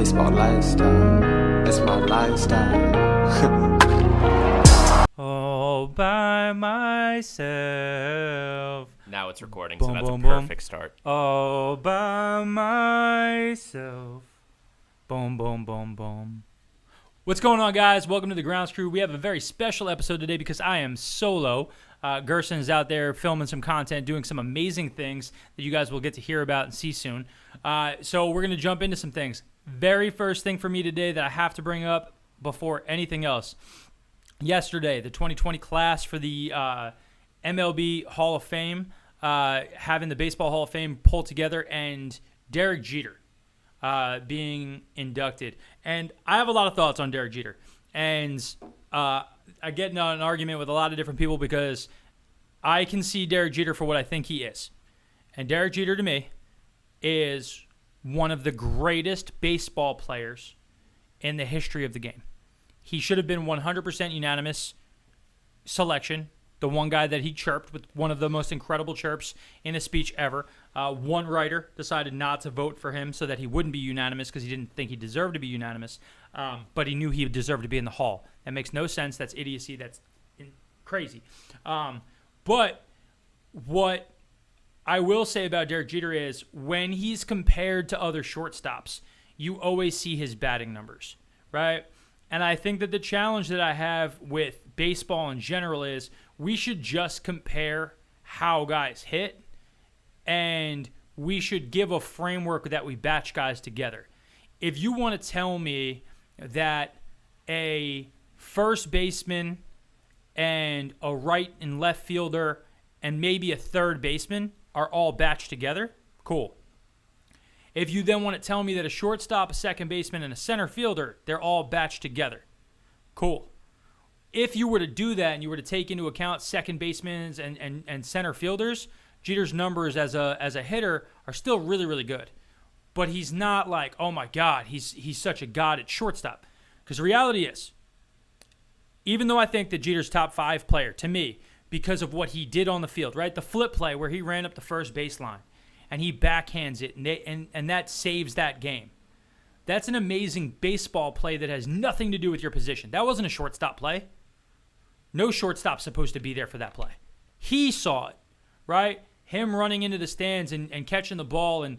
Baseball lifestyle, it's my lifestyle. All by myself. Now it's recording, Boom, so that's boom, a perfect start. All by myself. Boom, boom, boom, boom. What's going on, guys? Welcome to the Grounds Crew. We have a very special episode today because I am solo. Gerson is out there filming some content, doing some amazing things that you guys will get to hear about and see soon. So we're going to jump into some things. Very first thing for me today that I have to bring up before anything else. Yesterday, the 2020 class for the MLB Hall of Fame, having the Baseball Hall of Fame pulled together, and Derek Jeter being inducted. And I have a lot of thoughts on Derek Jeter. And I get in an argument with a lot of different people because I can see Derek Jeter for what I think he is. And Derek Jeter, to me, is one of the greatest baseball players in the history of the game. He should have been 100% unanimous selection. The one guy that he chirped with one of the most incredible chirps in a speech ever. One writer decided not to vote for him so that he wouldn't be unanimous because he didn't think he deserved to be unanimous. But he knew he deserved to be in the Hall. That makes no sense. That's idiocy. That's crazy. But what I will say about Derek Jeter is when he's compared to other shortstops, you always see his batting numbers, right? And I think that the challenge that I have with baseball in general is we should just compare how guys hit, and we should give a framework that we batch guys together. If you want to tell me that a first baseman and a right and left fielder and maybe a third baseman are all batched together, cool. If you then want to tell me that a shortstop, a second baseman, and a center fielder, they're all batched together, cool. If you were to do that and you were to take into account second basemen and center fielders, Jeter's numbers as a hitter are still really, really good. But he's not like, oh my God, he's such a god at shortstop. Because the reality is, even though I think that Jeter's top 5 player, to me, because of what he did on the field, right? The flip play where he ran up the first baseline and he backhands it and that saves that game. That's an amazing baseball play that has nothing to do with your position. That wasn't a shortstop play. No shortstop's supposed to be there for that play. He saw it, right? Him running into the stands and catching the ball. And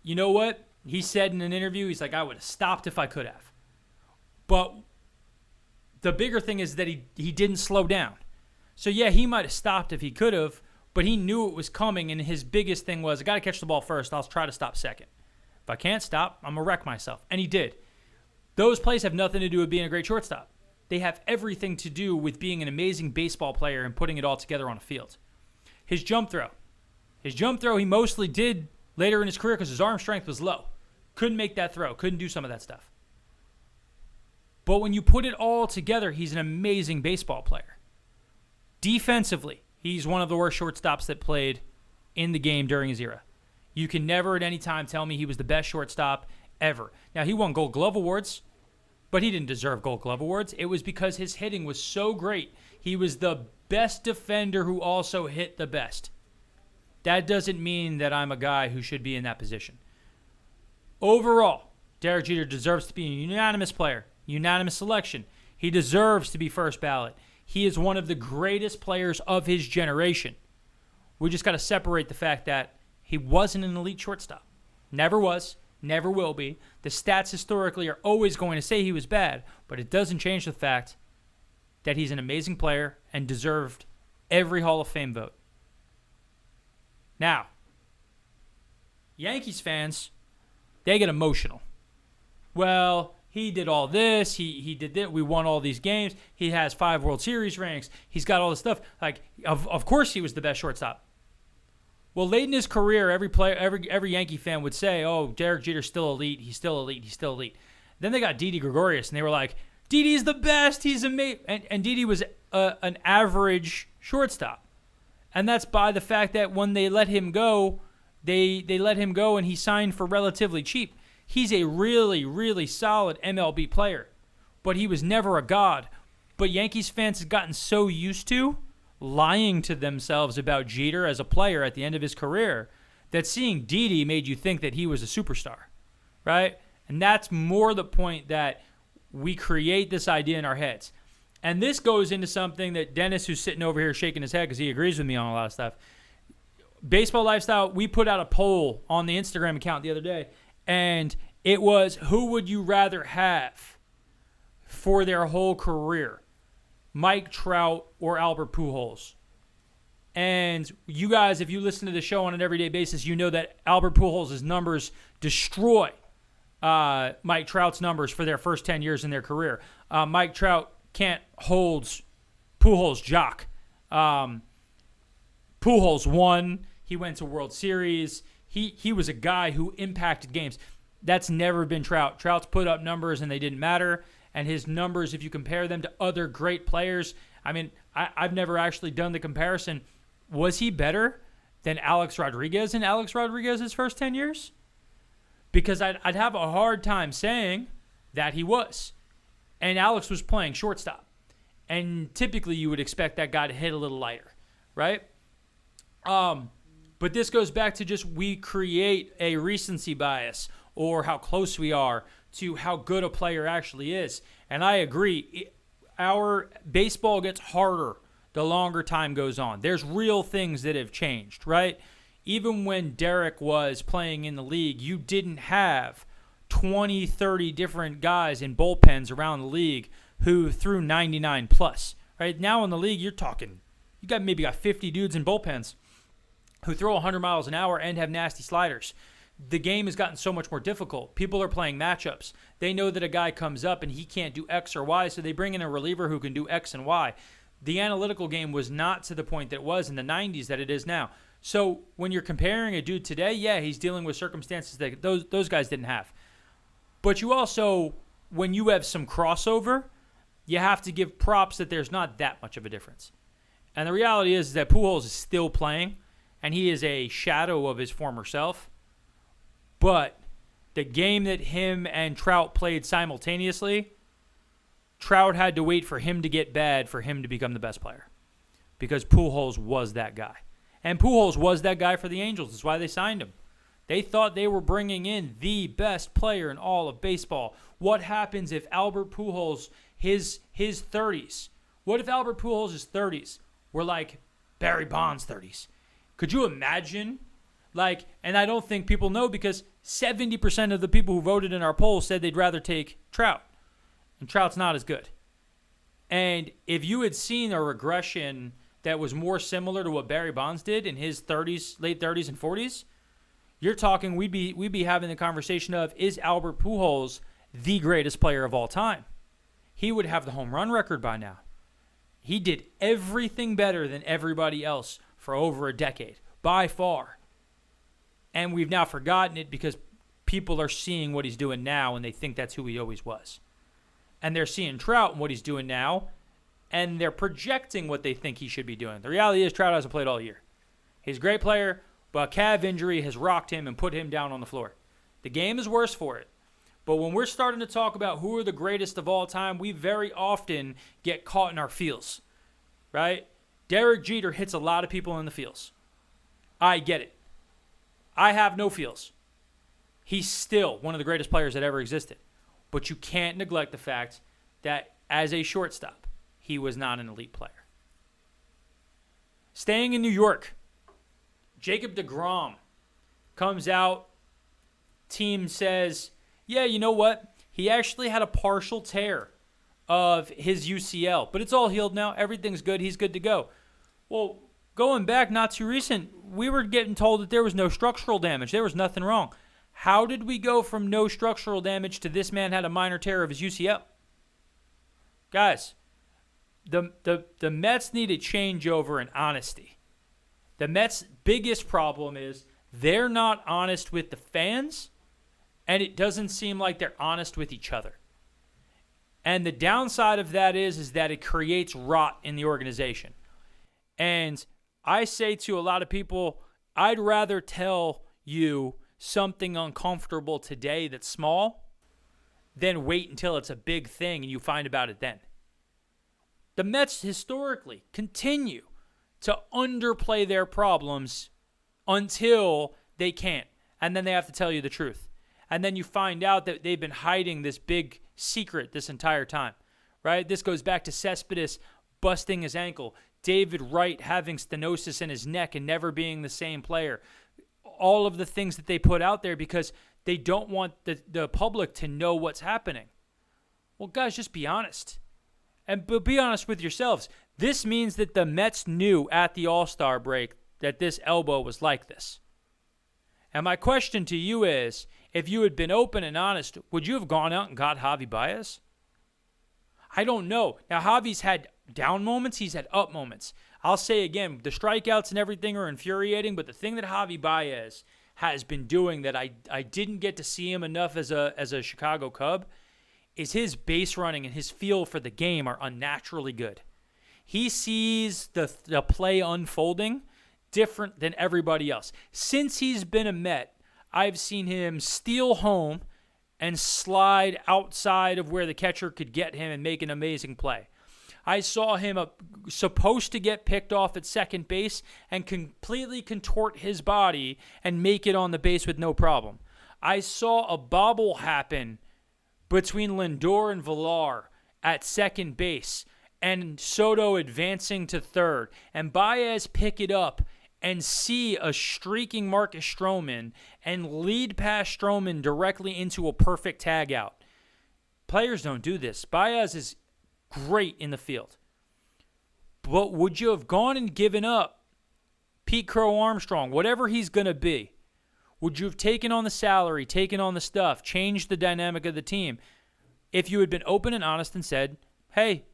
you know what? He said in an interview, he's like, I would have stopped if I could have. But the bigger thing is that he didn't slow down. So, yeah, he might have stopped if he could have, but he knew it was coming, and his biggest thing was, I got to catch the ball first. I'll try to stop second. If I can't stop, I'm going to wreck myself. And he did. Those plays have nothing to do with being a great shortstop. They have everything to do with being an amazing baseball player and putting it all together on a field. His jump throw he mostly did later in his career because his arm strength was low. Couldn't make that throw. Couldn't do some of that stuff. But when you put it all together, he's an amazing baseball player. Defensively, he's one of the worst shortstops that played in the game during his era. You can never at any time tell me he was the best shortstop ever. Now, he won Gold Glove awards, but he didn't deserve Gold Glove awards. It was because his hitting was so great. He was the best defender who also hit the best. That doesn't mean that I'm a guy who should be in that position. Overall, Derek Jeter deserves to be a unanimous player, unanimous selection. He deserves to be first ballot. He is one of the greatest players of his generation. We just got to separate the fact that he wasn't an elite shortstop. Never was, never will be. The stats historically are always going to say he was bad, but it doesn't change the fact that he's an amazing player and deserved every Hall of Fame vote. Now, Yankees fans, they get emotional. Well, he did all this. He did that. We won all these games. He has 5 World Series rings. He's got all this stuff. Like, of course, he was the best shortstop. Well, late in his career, every Yankee fan would say, "Oh, Derek Jeter's still elite. He's still elite. He's still elite." Then they got Didi Gregorius, and they were like, "Didi's the best. He's amazing." And Didi was an average shortstop, and that's by the fact that when they let him go, they let him go, and he signed for relatively cheap. He's a really, really solid MLB player, but he was never a god. But Yankees fans have gotten so used to lying to themselves about Jeter as a player at the end of his career that seeing Didi made you think that he was a superstar, right? And that's more the point, that we create this idea in our heads. And this goes into something that Dennis, who's sitting over here shaking his head because he agrees with me on a lot of stuff. Baseball Lifestyle, we put out a poll on the Instagram account the other day, and it was, who would you rather have for their whole career, Mike Trout or Albert Pujols? And you guys, if you listen to the show on an everyday basis, you know that Albert Pujols' numbers destroy Mike Trout's numbers for their first 10 years in their career. Mike Trout can't hold Pujols' jock. Pujols won. He went to World Series. He was a guy who impacted games. That's never been Trout. Trout's put up numbers and they didn't matter. And his numbers, if you compare them to other great players, I mean, I've never actually done the comparison. Was he better than Alex Rodriguez in Alex Rodriguez's first 10 years? Because I'd have a hard time saying that he was. And Alex was playing shortstop. And typically you would expect that guy to hit a little lighter, right? But this goes back to just, we create a recency bias, or how close we are to how good a player actually is. And I agree. Our baseball gets harder the longer time goes on. There's real things that have changed, right? Even when Derek was playing in the league, you didn't have 20, 30 different guys in bullpens around the league who threw 99 plus. Right now in the league, you're talking, you got 50 dudes in bullpens who throw 100 miles an hour and have nasty sliders. The game has gotten so much more difficult. People are playing matchups. They know that a guy comes up and he can't do X or Y, so they bring in a reliever who can do X and Y. The analytical game was not to the point that it was in the 90s that it is now. So when you're comparing a dude today, yeah, he's dealing with circumstances that those guys didn't have. But you also, when you have some crossover, you have to give props that there's not that much of a difference. And the reality is that Pujols is still playing, and he is a shadow of his former self. But the game that him and Trout played simultaneously, Trout had to wait for him to get bad for him to become the best player, because Pujols was that guy. And Pujols was that guy for the Angels. That's why they signed him. They thought they were bringing in the best player in all of baseball. What happens if Albert Pujols, his 30s, what if Albert Pujols' 30s were like Barry Bonds' 30s? Could you imagine? And I don't think people know, because 70% of the people who voted in our poll said they'd rather take Trout. And Trout's not as good. And if you had seen a regression that was more similar to what Barry Bonds did in his 30s, late 30s and 40s, you're talking, we'd be having the conversation of, is Albert Pujols the greatest player of all time? He would have the home run record by now. He did everything better than everybody else for over a decade, by far. And we've now forgotten it because people are seeing what he's doing now, and they think that's who he always was. And they're seeing Trout and what he's doing now, and they're projecting what they think he should be doing. The reality is Trout hasn't played all year. He's a great player, but a calf injury has rocked him and put him down on the floor. The game is worse for it. But when we're starting to talk about who are the greatest of all time, we very often get caught in our feels, right? Derek Jeter hits a lot of people in the feels. I get it. I have no feels. He's still one of the greatest players that ever existed. But you can't neglect the fact that as a shortstop, he was not an elite player. Staying in New York, Jacob deGrom comes out. Team says, yeah, you know what? He actually had a partial tear of his UCL, but it's all healed now. Everything's good. He's good to go. Well, going back not too recent, we were getting told that there was no structural damage. There was nothing wrong. How did we go from no structural damage to this man had a minor tear of his UCL? Guys, the Mets need a changeover in honesty. The Mets' biggest problem is they're not honest with the fans, and it doesn't seem like they're honest with each other. And the downside of that is that it creates rot in the organization. And I say to a lot of people, I'd rather tell you something uncomfortable today that's small than wait until it's a big thing and you find about it then. The Mets historically continue to underplay their problems until they can't. And then they have to tell you the truth. And then you find out that they've been hiding this big secret this entire time, right? This goes back to Cespedes busting his ankle, David Wright having stenosis in his neck and never being the same player. All of the things that they put out there because they don't want the public to know what's happening. Well, guys, just be honest. But be honest with yourselves. This means that the Mets knew at the All-Star break that this elbow was like this. And my question to you is, if you had been open and honest, would you have gone out and got Javi Baez? I don't know. Now, Javi's had down moments. He's had up moments. I'll say again, the strikeouts and everything are infuriating, but the thing that Javi Baez has been doing that I didn't get to see him enough as a Chicago Cub is his base running and his feel for the game are unnaturally good. He sees the play unfolding different than everybody else. Since he's been a Met, I've seen him steal home and slide outside of where the catcher could get him and make an amazing play. I saw him supposed to get picked off at second base and completely contort his body and make it on the base with no problem. I saw a bobble happen between Lindor and Villar at second base and Soto advancing to third and Baez pick it up and see a streaking Marcus Stroman and lead past Stroman directly into a perfect tag out. Players don't do this. Baez is great in the field. But would you have gone and given up Pete Crow Armstrong, whatever he's going to be? Would you have taken on the salary, taken on the stuff, changed the dynamic of the team if you had been open and honest and said, hey,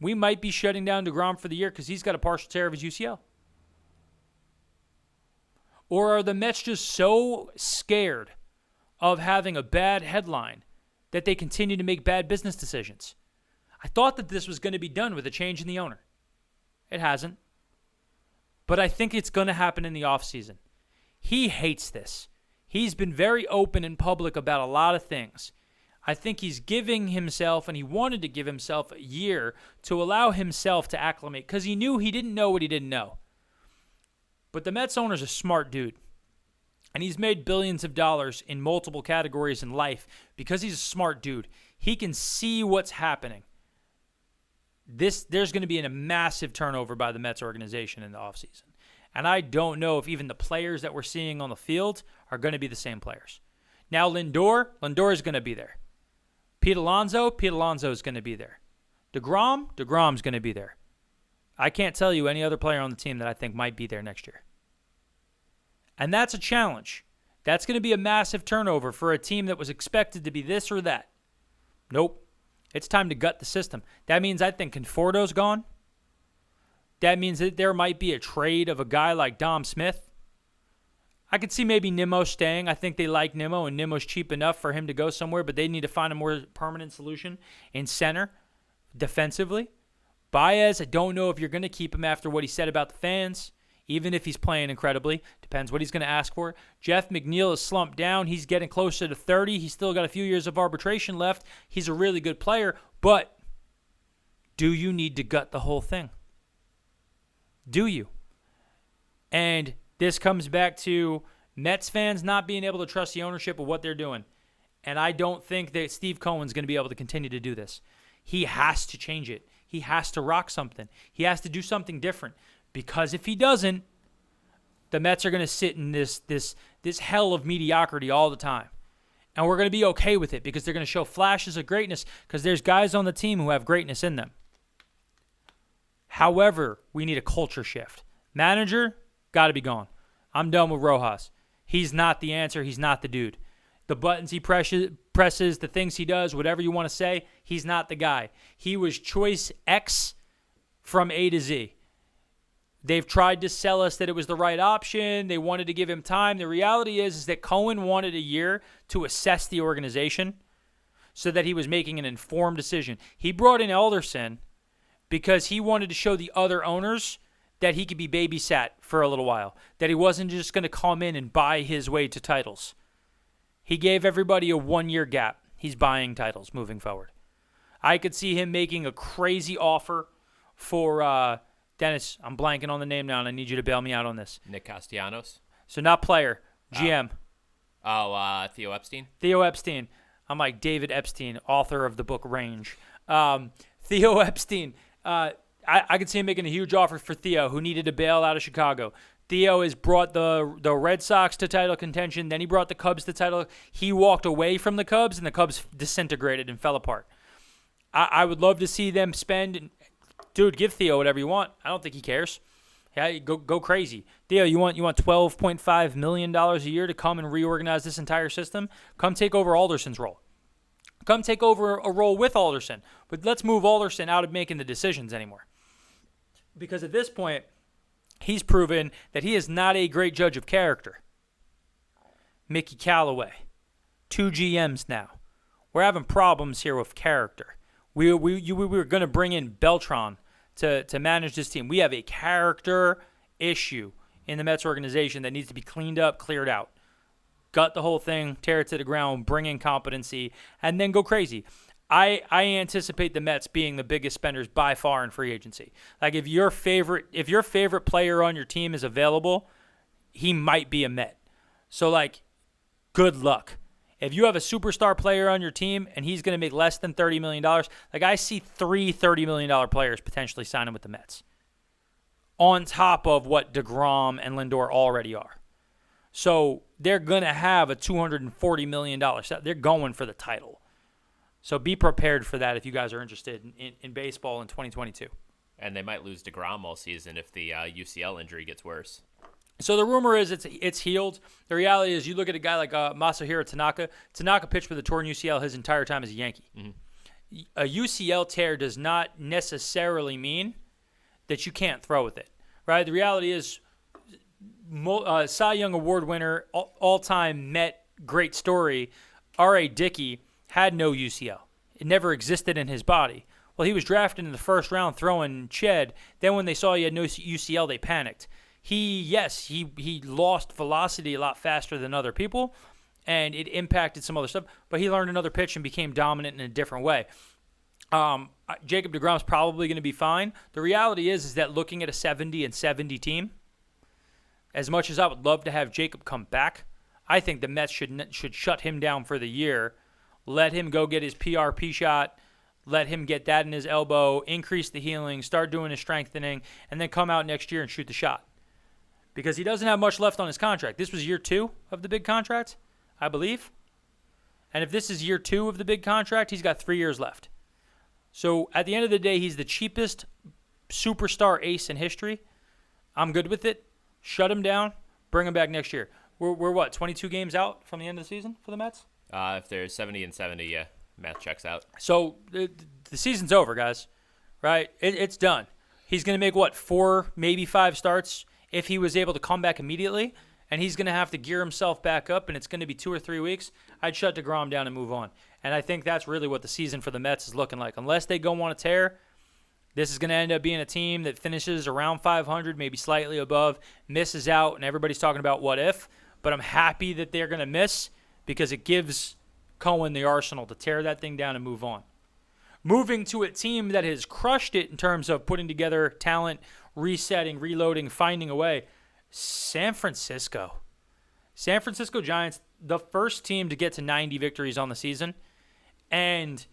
we might be shutting down deGrom for the year because he's got a partial tear of his UCL? Or are the Mets just so scared of having a bad headline that they continue to make bad business decisions? I thought that this was going to be done with a change in the owner. It hasn't. But I think it's going to happen in the offseason. He hates this. He's been very open and public about a lot of things. I think he's giving himself, and he wanted to give himself a year to allow himself to acclimate because he knew he didn't know what he didn't know. But the Mets owner's a smart dude. And he's made billions of dollars in multiple categories in life because he's a smart dude. He can see what's happening. There's going to be a massive turnover by the Mets organization in the offseason. And I don't know if even the players that we're seeing on the field are going to be the same players. Now Lindor is going to be there. Pete Alonso is going to be there. DeGrom's going to be there. I can't tell you any other player on the team that I think might be there next year. And that's a challenge. That's going to be a massive turnover for a team that was expected to be this or that. Nope. It's time to gut the system. That means I think Conforto's gone. That means that there might be a trade of a guy like Dom Smith. I could see maybe Nimmo staying. I think they like Nimmo, and Nimmo's cheap enough for him to go somewhere, but they need to find a more permanent solution in center defensively. Baez, I don't know if you're going to keep him after what he said about the fans, even if he's playing incredibly. Depends what he's going to ask for. Jeff McNeil is slumped down. He's getting closer to 30. He's still got a few years of arbitration left. He's a really good player, but do you need to gut the whole thing? Do you? And this comes back to Mets fans not being able to trust the ownership of what they're doing. And I don't think that Steve Cohen's going to be able to continue to do this. He has to change it. He has to rock something. He has to do something different. Because if he doesn't, the Mets are going to sit in this hell of mediocrity all the time. And we're going to be okay with it because they're going to show flashes of greatness because there's guys on the team who have greatness in them. However, we need a culture shift. Manager, got to be gone. I'm done with Rojas. He's not the answer. He's not the dude. The buttons he presses, the things he does, whatever you want to say, he's not the guy. He was choice X from A to Z. They've tried to sell us that it was the right option. They wanted to give him time. The reality is that Cohen wanted a year to assess the organization so that he was making an informed decision. He brought in Alderson because he wanted to show the other owners that he could be babysat for a little while, that he wasn't just going to come in and buy his way to titles. He gave everybody a 1-year gap. He's buying titles moving forward. I could see him making a crazy offer for Dennis. I'm blanking on the name now, and I need you to bail me out on this. Nick Castellanos. So not player, GM. Theo Epstein? Theo Epstein. I'm like David Epstein, author of the book Range. Theo Epstein. I could see him making a huge offer for Theo, who needed to bail out of Chicago. Theo has brought the Red Sox to title contention. Then he brought the Cubs to title. He walked away from the Cubs, and the Cubs disintegrated and fell apart. I would love to see them spend. Dude, give Theo whatever you want. I don't think he cares. Yeah, go crazy. Theo, you want $12.5 million a year to come and reorganize this entire system? Come take over Alderson's role. Come take over a role with Alderson. But let's move Alderson out of making the decisions anymore. Because at this point, he's proven that he is not a great judge of character. Mickey Callaway. 2 GMs now. We're having problems here with character. We were going to bring in Beltran to manage this team. We have a character issue in the Mets organization that needs to be cleaned up, cleared out. Gut the whole thing, tear it to the ground, bring in competency, and then go crazy. I anticipate the Mets being the biggest spenders by far in free agency. Like if your favorite player on your team is available, he might be a Met. So like, good luck. If you have a superstar player on your team and he's going to make less than $30 million, like I see 3 $30 million players potentially signing with the Mets on top of what deGrom and Lindor already are. So they're going to have a $240 million set. They're going for the title. So be prepared for that if you guys are interested in baseball in 2022. And they might lose deGrom all season if the UCL injury gets worse. So the rumor is it's healed. The reality is you look at a guy like Masahiro Tanaka. Tanaka pitched with a torn UCL his entire time as a Yankee. Mm-hmm. A UCL tear does not necessarily mean that you can't throw with it, right? The reality is Cy Young Award winner, all-time Met great story, R.A. Dickey had no UCL. It never existed in his body. Well, he was drafted in the first round throwing Ched. Then when they saw he had no UCL, they panicked. He lost velocity a lot faster than other people, and it impacted some other stuff. But he learned another pitch and became dominant in a different way. Jacob deGrom's probably going to be fine. The reality is that looking at a 70-70 team, as much as I would love to have Jacob come back, I think the Mets should shut him down for the year, let him go get his PRP shot, let him get that in his elbow, increase the healing, start doing his strengthening, and then come out next year and shoot the shot. Because he doesn't have much left on his contract. This was year 2 of the big contract, I believe. And if this is year 2 of the big contract, he's got 3 years left. So at the end of the day, he's the cheapest superstar ace in history. I'm good with it. Shut him down. Bring him back next year. We're what, 22 games out from the end of the season for the Mets? If they're 70-70, yeah, math checks out. So the season's over, guys. Right? It's done. He's going to make, 4, maybe 5 starts if he was able to come back immediately, and he's going to have to gear himself back up, and it's going to be 2 or 3 weeks. I'd shut deGrom down and move on. And I think that's really what the season for the Mets is looking like. Unless they go on a tear, this is going to end up being a team that finishes around 500, maybe slightly above, misses out, and everybody's talking about what if. But I'm happy that they're going to miss because it gives Cohen the arsenal to tear that thing down and move on. Moving to a team that has crushed it in terms of putting together talent, resetting, reloading, finding a way, San Francisco. San Francisco Giants, the first team to get to 90 victories on the season. And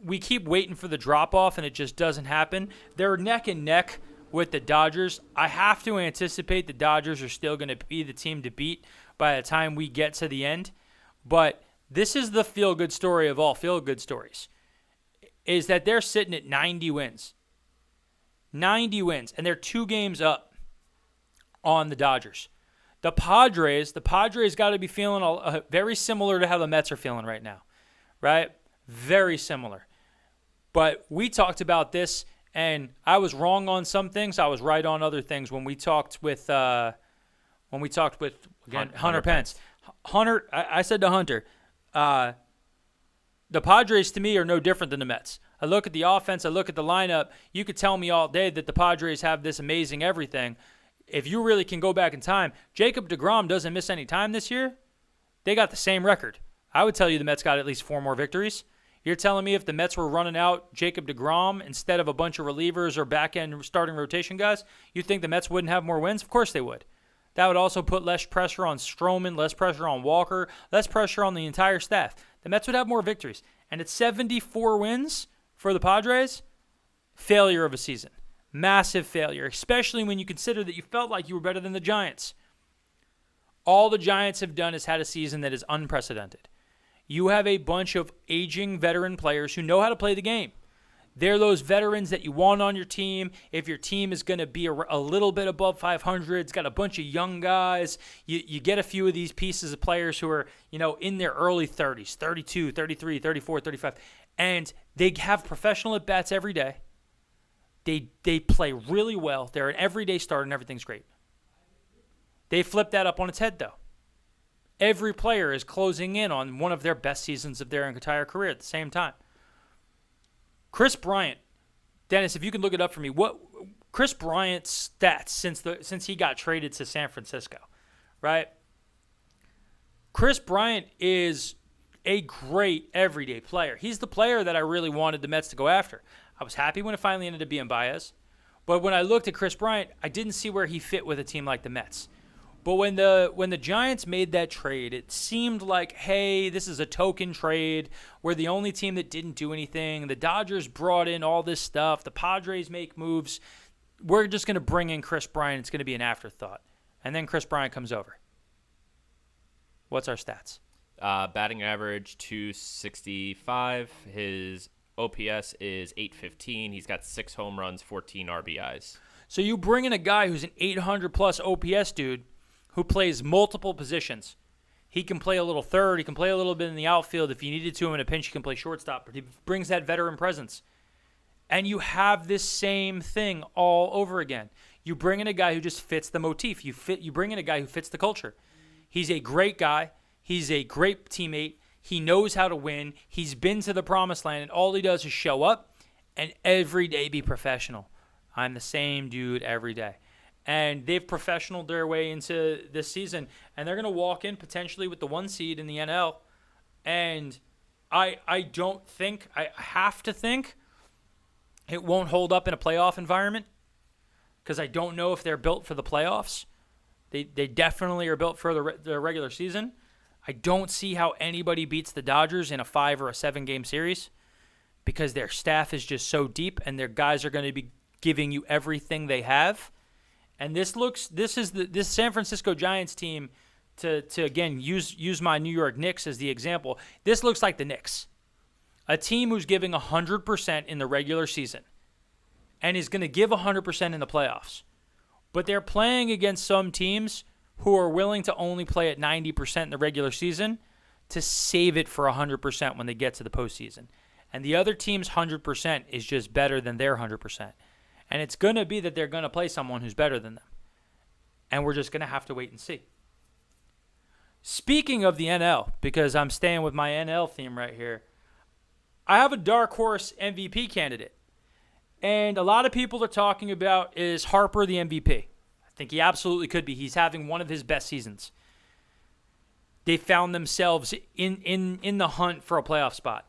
we keep waiting for the drop-off, and it just doesn't happen. They're neck and neck with the Dodgers. I have to anticipate the Dodgers are still going to be the team to beat by the time we get to the end. But this is the feel-good story of all feel-good stories, is that they're sitting at 90 wins. 90 wins, and they're 2 games up on the Dodgers. The Padres got to be feeling very similar to how the Mets are feeling right now, right? Very similar. But we talked about this, and I was wrong on some things. I was right on other things when we talked with Hunter Pence. Hunter, I said to Hunter, the Padres to me are no different than the Mets. I look at the offense, I look at the lineup. You could tell me all day that the Padres have this amazing everything. If you really can go back in time, Jacob deGrom doesn't miss any time this year. They got the same record. I would tell you the Mets got at least 4 more victories. You're telling me if the Mets were running out Jacob deGrom instead of a bunch of relievers or back-end starting rotation guys, you think the Mets wouldn't have more wins? Of course they would. That would also put less pressure on Stroman, less pressure on Walker, less pressure on the entire staff. The Mets would have more victories. And at 74 wins for the Padres, failure of a season. Massive failure, especially when you consider that you felt like you were better than the Giants. All the Giants have done is had a season that is unprecedented. You have a bunch of aging veteran players who know how to play the game. They're those veterans that you want on your team. If your team is going to be a little bit above 500, it's got a bunch of young guys. You get a few of these pieces of players who are, in their early 30s, 32, 33, 34, 35, and they have professional at-bats every day. They play really well. They're an everyday starter, and everything's great. They flip that up on its head, though. Every player is closing in on one of their best seasons of their entire career at the same time. Chris Bryant, Dennis, if you can look it up for me, what Chris Bryant's stats since he got traded to San Francisco, right? Chris Bryant is a great everyday player. He's the player that I really wanted the Mets to go after. I was happy when it finally ended up being Baez, but when I looked at Chris Bryant, I didn't see where he fit with a team like the Mets. But when the Giants made that trade, it seemed like, hey, this is a token trade. We're the only team that didn't do anything. The Dodgers brought in all this stuff. The Padres make moves. We're just going to bring in Chris Bryant. It's going to be an afterthought. And then Chris Bryant comes over. What's our stats? Batting average 265. His OPS is 815. He's got 6 home runs, 14 RBIs. So you bring in a guy who's an 800-plus OPS dude, who plays multiple positions. He can play a little third. He can play a little bit in the outfield. If you needed to in a pinch, he can play shortstop. But he brings that veteran presence. And you have this same thing all over again. You bring in a guy who just fits the motif. You bring in a guy who fits the culture. He's a great guy. He's a great teammate. He knows how to win. He's been to the promised land, and all he does is show up and every day be professional. I'm the same dude every day. And they've professionaled their way into this season, and they're going to walk in potentially with the 1 seed in the NL. And I have to think it won't hold up in a playoff environment, because I don't know if they're built for the playoffs. They definitely are built for the regular season. I don't see how anybody beats the Dodgers in a 5 or a 7 game series, because their staff is just so deep, and their guys are going to be giving you everything they have. And this San Francisco Giants team, to again use my New York Knicks as the example. This looks like the Knicks, a team who's giving 100% in the regular season, and is going to give 100% in the playoffs. But they're playing against some teams who are willing to only play at 90% in the regular season to save it for 100% when they get to the postseason. And the other team's 100% is just better than their 100%. And it's going to be that they're going to play someone who's better than them. And we're just going to have to wait and see. Speaking of the NL, because I'm staying with my NL theme right here, I have a dark horse MVP candidate. And a lot of people are talking about, is Harper the MVP? I think he absolutely could be. He's having one of his best seasons. They found themselves in the hunt for a playoff spot.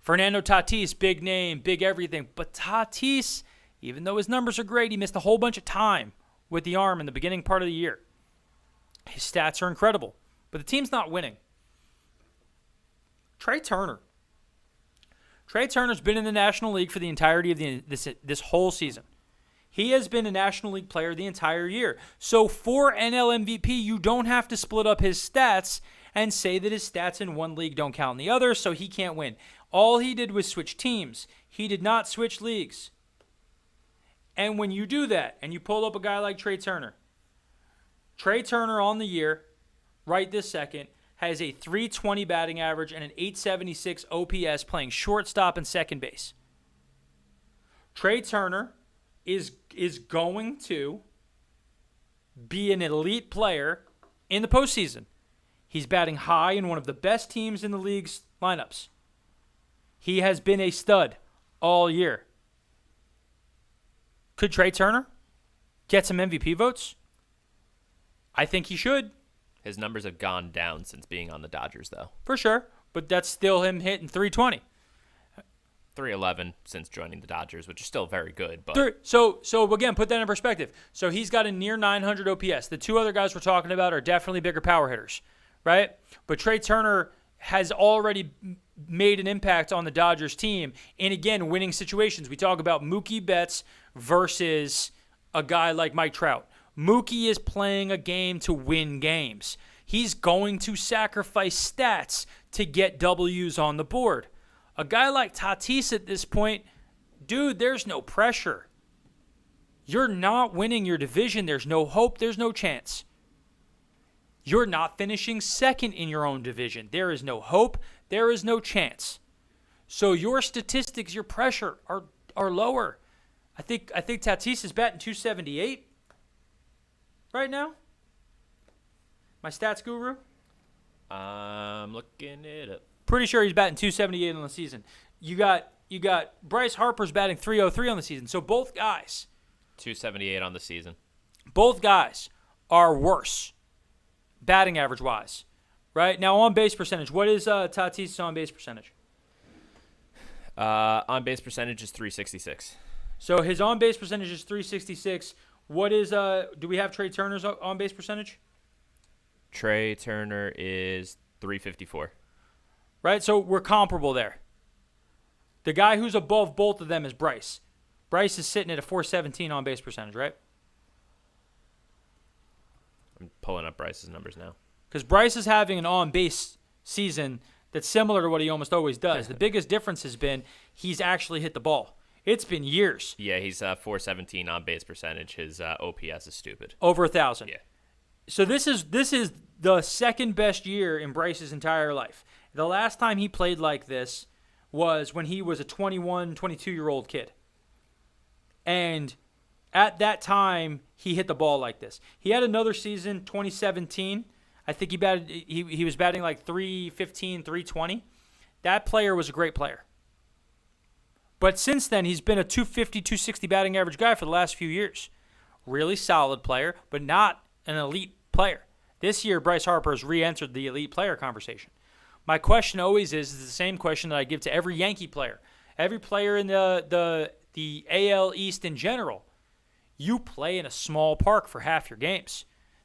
Fernando Tatis, big name, big everything. But Tatis, even though his numbers are great, he missed a whole bunch of time with the arm in the beginning part of the year. His stats are incredible, but the team's not winning. Trey Turner. Trey Turner's been in the National League for the entirety of this whole season. He has been a National League player the entire year. So for NL MVP, you don't have to split up his stats and say that his stats in one league don't count in the other, so he can't win. All he did was switch teams. He did not switch leagues. And when you do that, and you pull up a guy like Trey Turner on the year, right this second, has a 320 batting average and an 876 OPS playing shortstop and second base. Trey Turner is going to be an elite player in the postseason. He's batting high in one of the best teams in the league's lineups. He has been a stud all year. Could Trey Turner get some MVP votes? I think he should. His numbers have gone down since being on the Dodgers, though. For sure, but that's still him hitting 320. 311 since joining the Dodgers, which is still very good. But So again, put that in perspective. So he's got a near 900 OPS. The two other guys we're talking about are definitely bigger power hitters, right? But Trey Turner has already made an impact on the Dodgers team in, again, winning situations. We talk about Mookie Betts versus a guy like Mike Trout. Mookie is playing a game to win games. He's going to sacrifice stats to get W's on the board. A guy like Tatis at this point, dude, there's no pressure. You're not winning your division. There's no hope. There's no chance. You're not finishing second in your own division. There is no hope. There is no chance. So your statistics, your pressure are lower. I think Tatis is batting 278 right now. My stats guru. I'm looking it up. Pretty sure he's batting 278 on the season. You got Bryce Harper's batting 303 on the season. So both guys, 278 on the season. both guys are worse batting average wise. Right? Now on base percentage, what is Tatis' on base percentage? On base percentage is 366. So his on base percentage is 366. What is do we have Trey Turner's on base percentage? Trey Turner is 354. Right? So we're comparable there. The guy who's above both of them is Bryce. Bryce is sitting at a 417 on base percentage, right? I'm pulling up Bryce's numbers now. Because Bryce is having an on-base season that's similar to what he almost always does. The biggest difference has been he's actually hit the ball. It's been years. Yeah, he's 417 on base percentage. His OPS is stupid. Over 1,000. Yeah. So this is the second best year in Bryce's entire life. The last time he played like this was when he was a 21, 22-year-old kid. And at that time, he hit the ball like this. He had another season, 2017. I think he was batting like 315, 320. That player was a great player. But since then, he's been a 250, 260 batting average guy for the last few years. Really solid player, but not an elite player. This year, Bryce Harper has re-entered the elite player conversation. My question always is the same question that I give to every Yankee player. Every player in the AL East in general. You play in a small park for half your games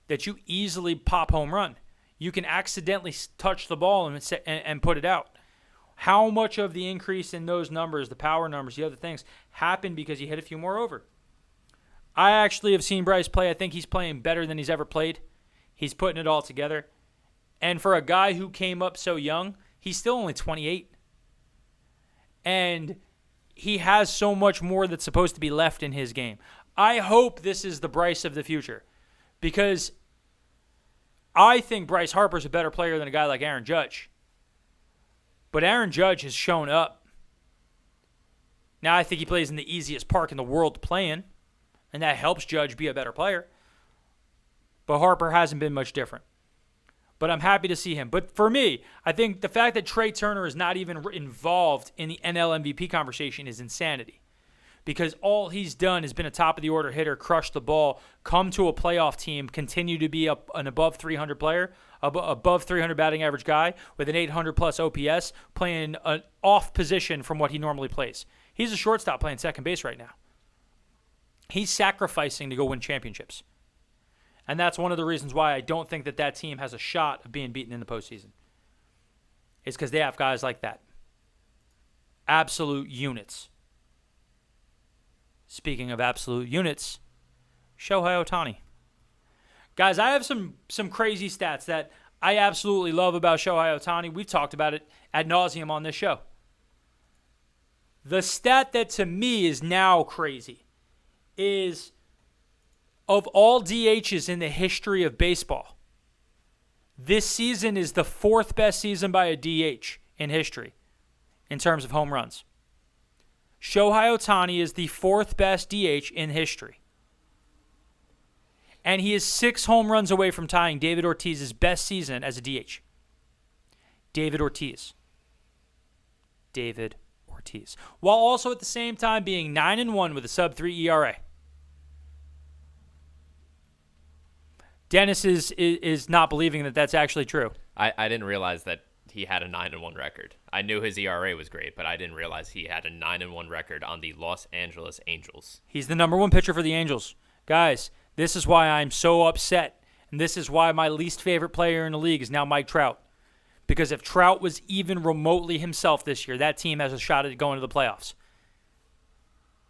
that you easily pop home run. You can accidentally touch the ball and put it out. How much of the increase in those numbers, the power numbers, the other things, happened because you hit a few more over? I actually have seen Bryce play. I think he's playing better than he's ever played. He's putting it all together. And for a guy who came up so young, he's still only 28. And he has so much more that's supposed to be left in his game. I hope this is the Bryce of the future because I think Bryce Harper's a better player than a guy like Aaron Judge. But Aaron Judge has shown up. Now I think he plays in the easiest park in the world to play in, and that helps Judge be a better player. But Harper hasn't been much different. But I'm happy to see him. But for me, I think the fact that Trey Turner is not even involved in the NL MVP conversation is insanity. Because all he's done has been a top-of-the-order hitter, crush the ball, come to a playoff team, continue to be an above 300 player, above 300 batting average guy with an 800-plus OPS, playing an off position from what he normally plays. He's a shortstop playing second base right now. He's sacrificing to go win championships. And that's one of the reasons why I don't think that team has a shot of being beaten in the postseason. It's because they have guys like that. Absolute units. Speaking of absolute units, Shohei Ohtani. Guys, I have some crazy stats that I absolutely love about Shohei Ohtani. We've talked about it ad nauseum on this show. The stat that to me is now crazy is of all DHs in the history of baseball, this season is the fourth best season by a DH in history in terms of home runs. Shohei Ohtani is the fourth best DH in history. And he is 6 home runs away from tying David Ortiz's best season as a DH. David Ortiz. While also at the same time being 9-1 with a sub-3 ERA. Dennis is not believing that that's actually true. I didn't realize that he had a 9-1 record. I knew his ERA was great, but I didn't realize he had a 9-1 record on the Los Angeles Angels. He's the number one pitcher for the Angels. Guys, this is why I'm so upset, and this is why my least favorite player in the league is now Mike Trout. Because if Trout was even remotely himself this year, that team has a shot at going to the playoffs.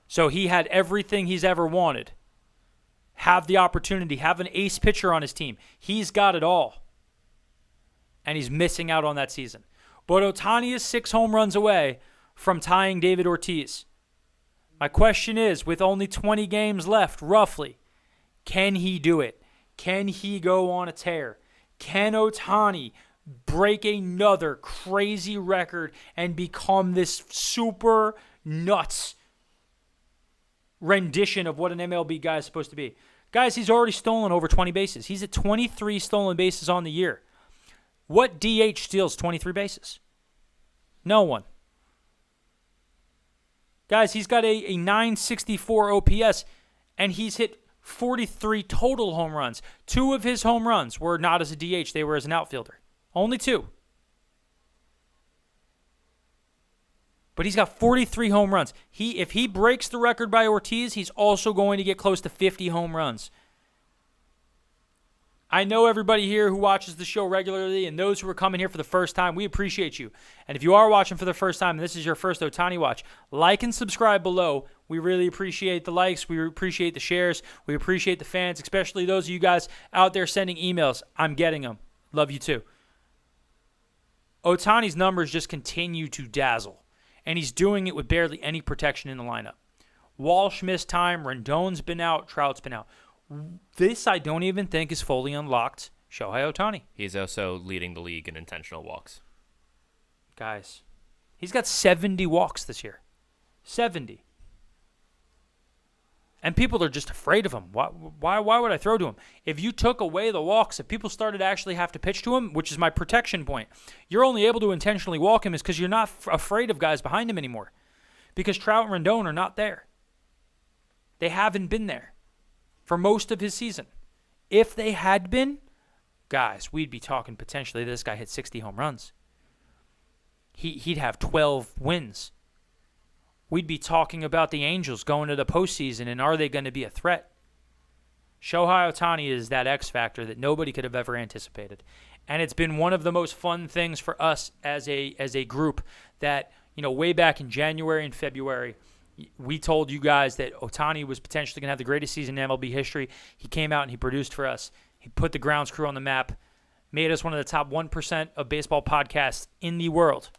So he had everything he's ever wanted. Have the opportunity, have an ace pitcher on his team. He's got it all. And he's missing out on that season. But Ohtani is 6 home runs away from tying David Ortiz. My question is, with only 20 games left, roughly, can he do it? Can he go on a tear? Can Ohtani break another crazy record and become this super nuts rendition of what an MLB guy is supposed to be? Guys, he's already stolen over 20 bases. He's at 23 stolen bases on the year. What DH steals 23 bases? No one. Guys, he's got a 964 OPS, and he's hit 43 total home runs. 2 of his home runs were not as a DH. They were as an outfielder. Only 2. But he's got 43 home runs. If he breaks the record by Ortiz, he's also going to get close to 50 home runs. I know everybody here who watches the show regularly and those who are coming here for the first time, we appreciate you. And if you are watching for the first time and this is your first Ohtani watch, like and subscribe below. We really appreciate the likes. We appreciate the shares. We appreciate the fans, especially those of you guys out there sending emails. I'm getting them. Love you too. Ohtani's numbers just continue to dazzle, and he's doing it with barely any protection in the lineup. Walsh missed time. Rendon's been out. Trout's been out. This I don't even think is fully unlocked Shohei Ohtani. He's also leading the league in intentional walks. Guys, he's got 70 walks this year. 70. And people are just afraid of him. Why would I throw to him? If you took away the walks, if people started to actually have to pitch to him, which is my protection point, you're only able to intentionally walk him is because you're not afraid of guys behind him anymore. Because Trout and Rendon are not there. They haven't been there for most of his season. If they had been, guys, we'd be talking potentially this guy hit 60 home runs. He'd have 12 wins. We'd be talking about the Angels going to the postseason, and are they going to be a threat? Shohei Ohtani is that X factor that nobody could have ever anticipated. And it's been one of the most fun things for us as a group that, way back in January and February, we told you guys that Ohtani was potentially going to have the greatest season in MLB history. He came out and he produced for us. He put the Grounds Crew on the map, made us one of the top 1% of baseball podcasts in the world,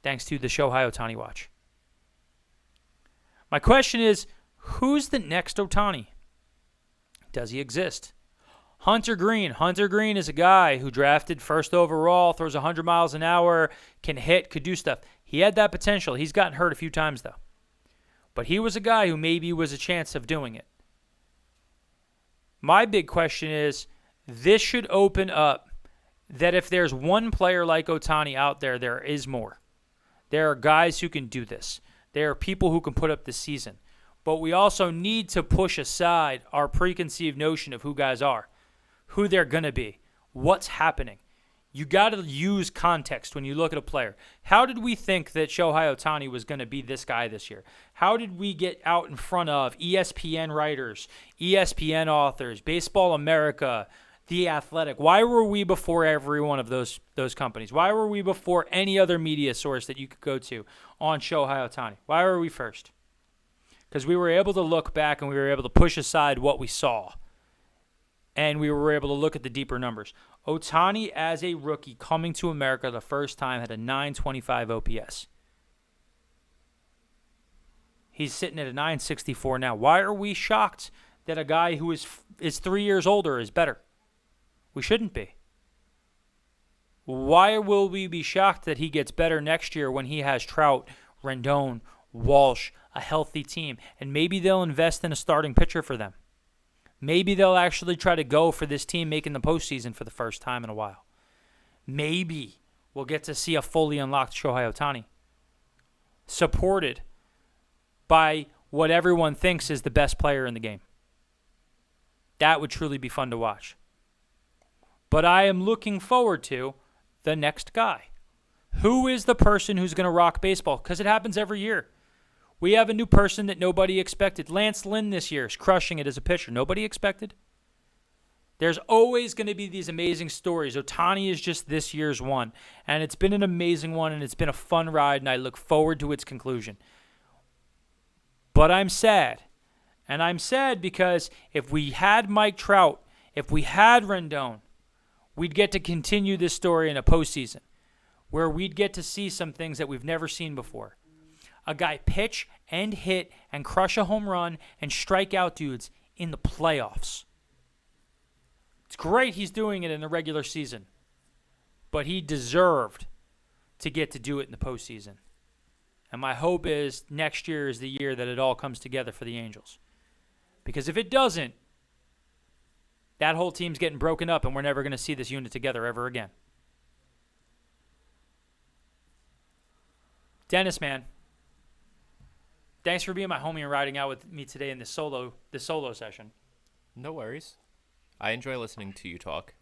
thanks to the Shohei Ohtani Watch. My question is, who's the next Ohtani? Does he exist? Hunter Green. Hunter Green is a guy who drafted first overall, throws 100 miles an hour, can hit, could do stuff. He had that potential. He's gotten hurt a few times, though. But he was a guy who maybe was a chance of doing it. My big question is, this should open up that if there's one player like Ohtani out there, there is more. There are guys who can do this. There are people who can put up this season. But we also need to push aside our preconceived notion of who guys are, who they're going to be, what's happening. You got to use context when you look at a player. How did we think that Shohei Ohtani was going to be this guy this year? How did we get out in front of ESPN writers, ESPN authors, Baseball America, The Athletic? Why were we before every one of those companies? Why were we before any other media source that you could go to on Shohei Ohtani? Why were we first? Because we were able to look back and we were able to push aside what we saw. And we were able to look at the deeper numbers. Ohtani, as a rookie coming to America the first time, had a 925 OPS. He's sitting at a 964 now. Why are we shocked that a guy who is 3 years older is better? We shouldn't be. Why will we be shocked that he gets better next year when he has Trout, Rendon, Walsh, a healthy team, and maybe they'll invest in a starting pitcher for them? Maybe they'll actually try to go for this team making the postseason for the first time in a while. Maybe we'll get to see a fully unlocked Shohei Ohtani, supported by what everyone thinks is the best player in the game. That would truly be fun to watch. But I am looking forward to the next guy? Who is the person who's going to rock baseball? Because it happens every year. We have a new person that nobody expected. Lance Lynn this year is crushing it as a pitcher. Nobody expected. There's always going to be these amazing stories. Ohtani is just this year's one. And it's been an amazing one, and it's been a fun ride, and I look forward to its conclusion. But I'm sad. And I'm sad because if we had Mike Trout, if we had Rendon, we'd get to continue this story in a postseason where we'd get to see some things that we've never seen before. A guy pitch and hit and crush a home run and strike out dudes in the playoffs. It's great he's doing it in the regular season, but he deserved to get to do it in the postseason. And my hope is next year is the year that it all comes together for the Angels. Because if it doesn't, that whole team's getting broken up and we're never going to see this unit together ever again. Dennis, man, thanks for being my homie and riding out with me today in this solo session. No worries. I enjoy listening to you talk.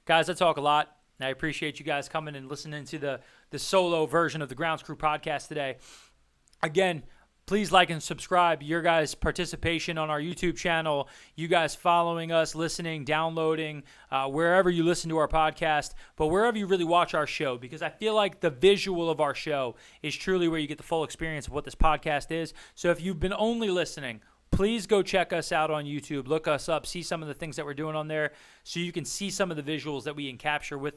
Guys, I talk a lot. And I appreciate you guys coming and listening to the solo version of the Grounds Crew podcast today. Again, please like and subscribe. Your guys' participation on our YouTube channel, you guys following us, listening, downloading, wherever you listen to our podcast, but wherever you really watch our show, because I feel like the visual of our show is truly where you get the full experience of what this podcast is. So if you've been only listening, please go check us out on YouTube. Look us up. See some of the things that we're doing on there so you can see some of the visuals that we can capture with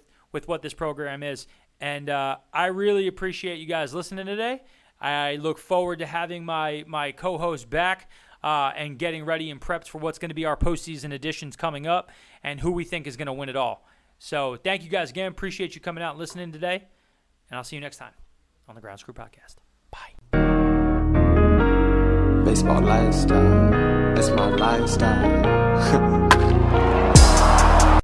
what this program is. And I really appreciate you guys listening today. I look forward to having my co-host back and getting ready and prepped for what's going to be our postseason editions coming up and who we think is going to win it all. So thank you guys again. Appreciate you coming out and listening today. And I'll see you next time on the Grounds Crew Podcast. Bye. Baseball lifestyle, it's my lifestyle.